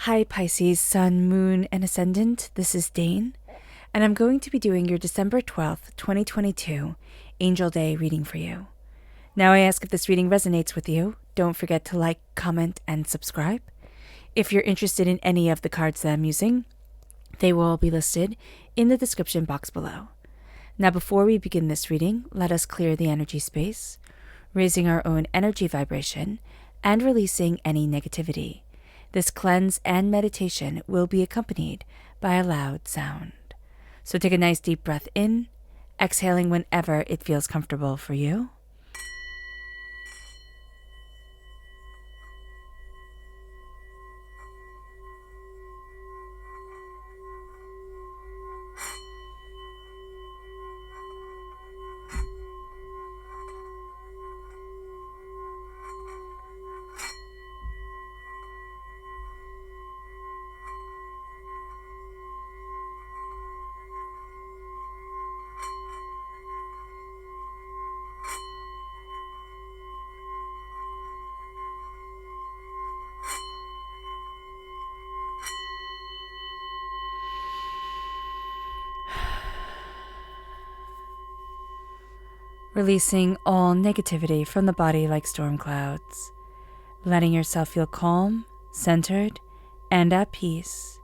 Hi Pisces, Sun, Moon, and Ascendant. This is Dane, and I'm going to be doing your December 12th, 2022 Angel Day reading for you. Now I ask if this reading resonates with you. Don't forget to like, comment, and subscribe. If you're interested in any of the cards that I'm using, they will be listed in the description box below. Now before we begin this reading, let us clear the energy space, raising our own energy vibration and releasing any negativity. This cleanse and meditation will be accompanied by a loud sound. So take a nice deep breath in, exhaling whenever it feels comfortable for you. Releasing all negativity from the body like storm clouds, letting yourself feel calm, centered, and at peace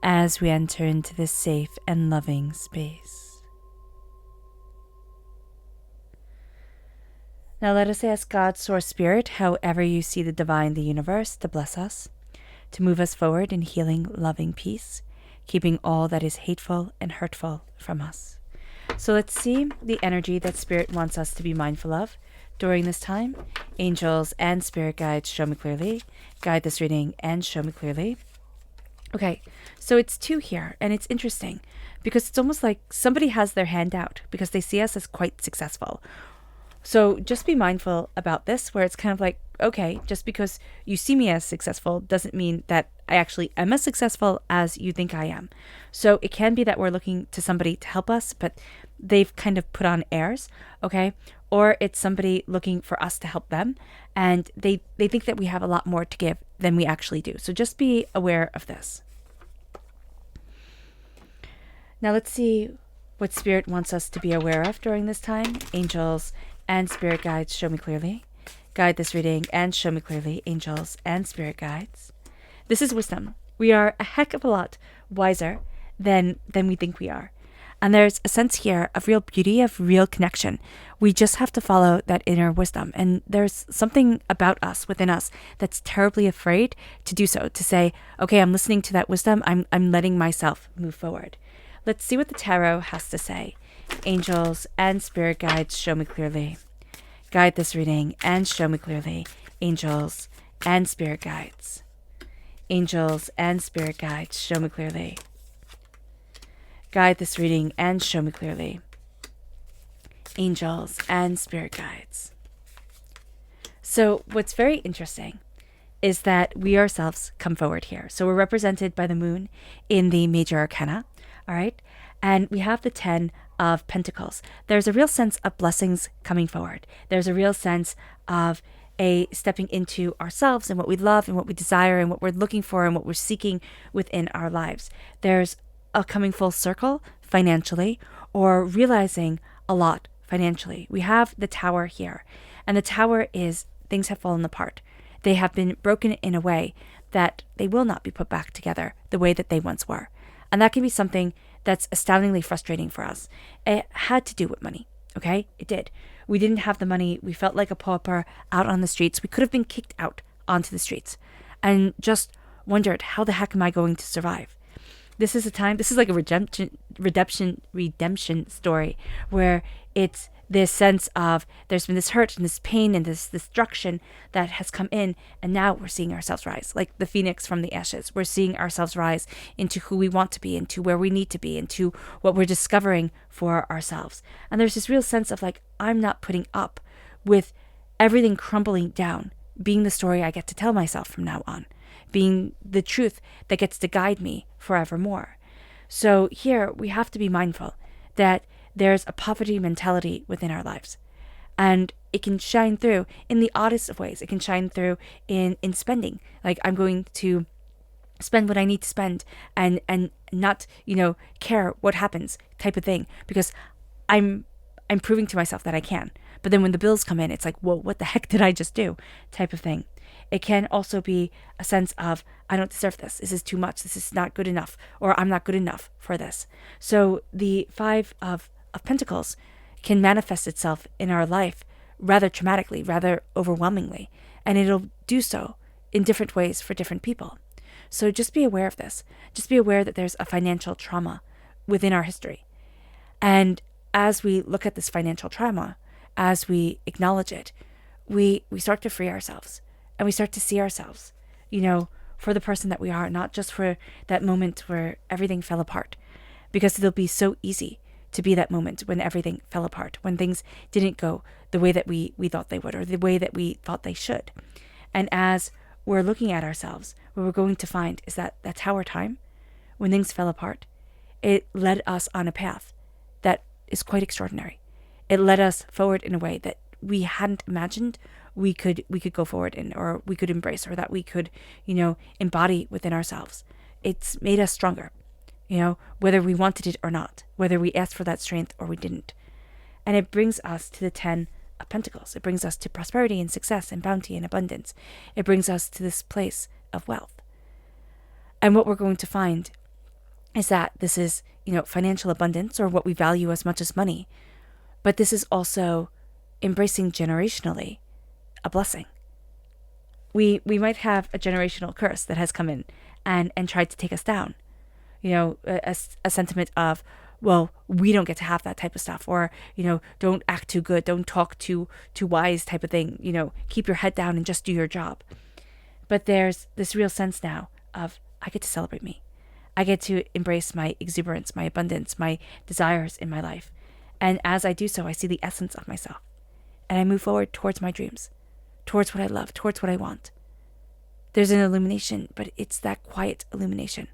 as we enter into this safe and loving space. Now let us ask God, Source Spirit, however you see the divine, the universe, to bless us, to move us forward in healing, loving peace, keeping all that is hateful and hurtful from us. So let's see the energy that Spirit wants us to be mindful of during this time. Angels and Spirit guides, show me clearly. Guide this reading and show me clearly. Okay, so it's two here, and it's interesting because it's almost like somebody has their hand out because they see us as quite successful. So just be mindful about this, where it's kind of like, okay, just because you see me as successful doesn't mean that I actually am as successful as you think I am. So it can be that we're looking to somebody to help us, but they've kind of put on airs, okay? Or it's somebody looking for us to help them, and they think that we have a lot more to give than we actually do. So just be aware of this. Now let's see what Spirit wants us to be aware of during this time. Angels and Spirit guides, show me clearly. Guide this reading and show me clearly, angels and Spirit guides. This is wisdom. We are a heck of a lot wiser than we think we are. And there's a sense here of real beauty, of real connection. We just have to follow that inner wisdom. And there's something about us, within us, that's terribly afraid to do so, to say, okay, I'm listening to that wisdom. I'm letting myself move forward. Let's see what the tarot has to say. Angels and Spirit guides, show me clearly. Guide this reading and show me clearly, angels and Spirit guides. Angels and Spirit guides, show me clearly. Guide this reading and show me clearly, angels and Spirit guides. So what's very interesting is that we ourselves come forward here. So we're represented by the moon in the major arcana, all right? And we have the 10 of Pentacles. There's a real sense of blessings coming forward. There's a real sense of a stepping into ourselves and what we love and what we desire and what we're looking for and what we're seeking within our lives. There's a coming full circle financially, or realizing a lot financially. We have the Tower here, and the Tower is things have fallen apart. They have been broken in a way that they will not be put back together the way that they once were. And that can be something that's astoundingly frustrating for us. It had to do with money, okay? It did. We didn't have the money. We felt like a pauper out on the streets. We could have been kicked out onto the streets and just wondered, how the heck am I going to survive? This is a time, this is like a redemption story where it's this sense of there's been this hurt and this pain and this destruction that has come in, and now we're seeing ourselves rise like the phoenix from the ashes. We're seeing ourselves rise into who we want to be, into where we need to be, into what we're discovering for ourselves. And there's this real sense of like, I'm not putting up with everything crumbling down, being the story I get to tell myself from now on, being the truth that gets to guide me forevermore. So here we have to be mindful that there's a poverty mentality within our lives. And it can shine through in the oddest of ways. It can shine through in spending. Like, I'm going to spend what I need to spend and not, care what happens type of thing, because I'm proving to myself that I can. But then when the bills come in, it's like, whoa, what the heck did I just do type of thing. It can also be a sense of, I don't deserve this. This is too much. This is not good enough, or I'm not good enough for this. So the Five of Pentacles can manifest itself in our life rather traumatically, rather overwhelmingly, and it'll do so in different ways for different people. So just be aware of this. Just be aware that there's a financial trauma within our history. And as we look at this financial trauma, as we acknowledge it, we start to free ourselves, and we start to see ourselves, for the person that we are, not just for that moment where everything fell apart. Because it'll be so easy to be that moment when everything fell apart, when things didn't go the way that we thought they would, or the way that we thought they should. And as we're looking at ourselves, what we're going to find is that that tower time, when things fell apart, it led us on a path that is quite extraordinary. It led us forward in a way that we hadn't imagined we could go forward in, or we could embrace, or that we could, embody within ourselves. It's made us stronger, whether we wanted it or not, whether we asked for that strength or we didn't. And it brings us to the 10 of Pentacles. It brings us to prosperity and success and bounty and abundance. It brings us to this place of wealth. And what we're going to find is that this is, financial abundance, or what we value as much as money. But this is also embracing generationally a blessing. We might have a generational curse that has come in and tried to take us down. A sentiment of, well, we don't get to have that type of stuff, or, don't act too good, don't talk too wise type of thing, keep your head down and just do your job. But there's this real sense now of, I get to celebrate me. I get to embrace my exuberance, my abundance, my desires in my life. And as I do so, I see the essence of myself. And I move forward towards my dreams, towards what I love, towards what I want. There's an illumination, but it's that quiet illumination.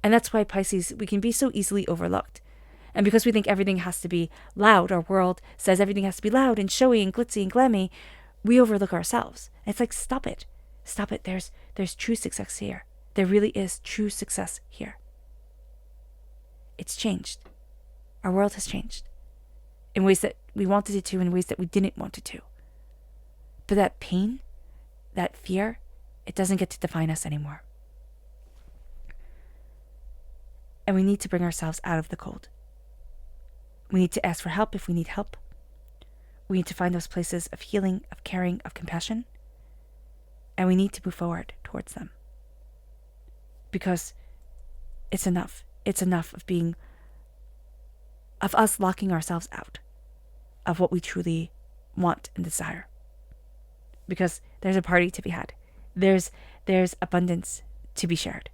And that's why, Pisces, we can be so easily overlooked. And because we think everything has to be loud, our world says everything has to be loud and showy and glitzy and glammy, we overlook ourselves. And it's like, stop it. Stop it. There's true success here. There really is true success here. It's changed. Our world has changed in ways that we wanted it to, in ways that we didn't want it to. But that pain, that fear, it doesn't get to define us anymore. And we need to bring ourselves out of the cold. We need to ask for help if we need help. We need to find those places of healing, of caring, of compassion. And we need to move forward towards them. Because it's enough. It's enough of us locking ourselves out of what we truly want and desire. Because there's a party to be had. There's abundance to be shared.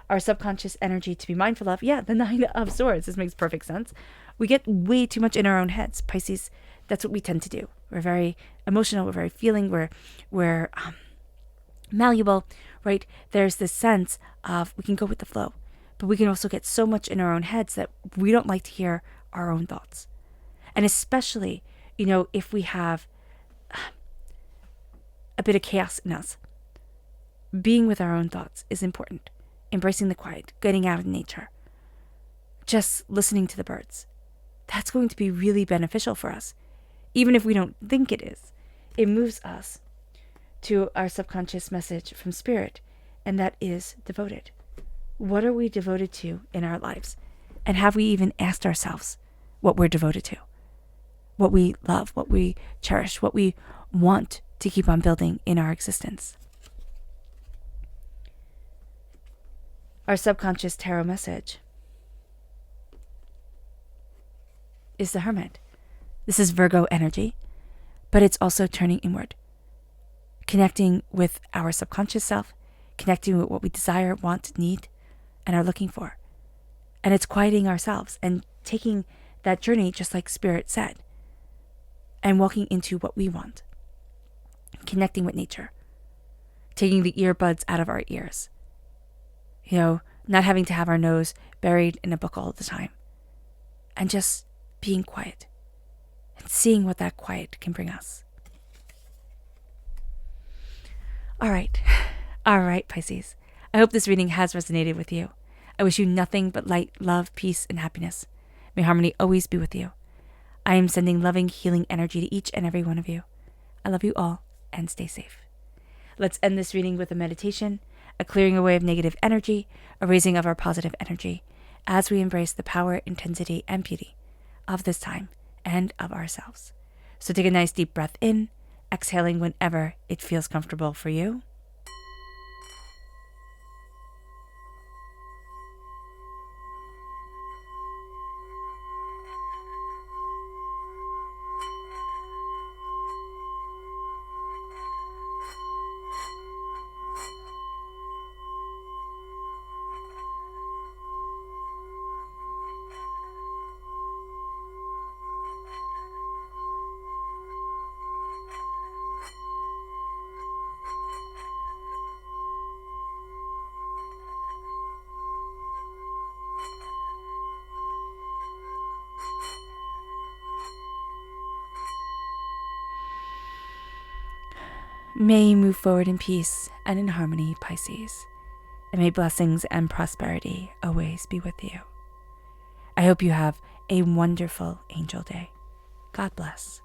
Our subconscious energy to be mindful of, the 9 of Swords. This makes perfect sense. We get way too much in our own heads. Pisces, that's what we tend to do. We're very emotional. We're very feeling. We're malleable, right? There's this sense of we can go with the flow, but we can also get so much in our own heads that we don't like to hear our own thoughts. And especially, if we have a bit of chaos in us, being with our own thoughts is important. Embracing the quiet, getting out in nature, just listening to the birds. That's going to be really beneficial for us, even if we don't think it is. It moves us to our subconscious message from Spirit, and that is devoted. What are we devoted to in our lives? And have we even asked ourselves what we're devoted to? What we love, what we cherish, what we want to keep on building in our existence? Our subconscious tarot message is the Hermit. This is Virgo energy, but it's also turning inward, connecting with our subconscious self, connecting with what we desire, want, need, and are looking for. And it's quieting ourselves and taking that journey, just like Spirit said, and walking into what we want, connecting with nature, taking the earbuds out of our ears, not having to have our nose buried in a book all the time, and just being quiet and seeing what that quiet can bring us. All right, Pisces. I hope this reading has resonated with you. I wish you nothing but light, love, peace, and happiness. May harmony always be with you. I am sending loving, healing energy to each and every one of you. I love you all, and stay safe. Let's end this reading with a meditation, a clearing away of negative energy, a raising of our positive energy, as we embrace the power, intensity, and beauty of this time and of ourselves. So take a nice deep breath in, exhaling whenever it feels comfortable for you. May you move forward in peace and in harmony, Pisces, and may blessings and prosperity always be with you. I hope you have a wonderful angel day. God bless.